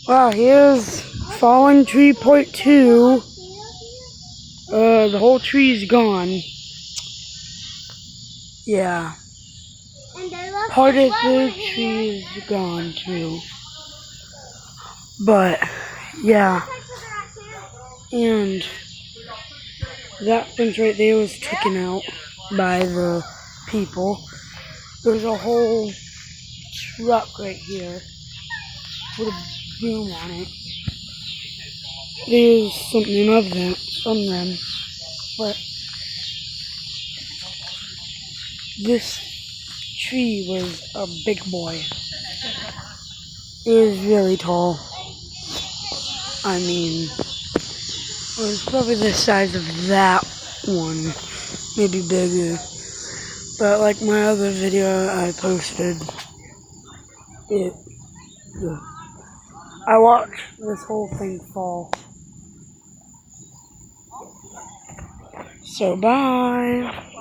Wow, here's fallen tree part 2. The whole tree's gone. Yeah. Part of the tree is gone too. But, yeah. And that fence right there was taken out by the people. There's a whole truck right here with a boom on it. There's something of that from them, but this tree was a big boy. It was really tall. I mean, it was probably the size of that one, maybe bigger. But like my other video I posted, I watched this whole thing fall. So bye.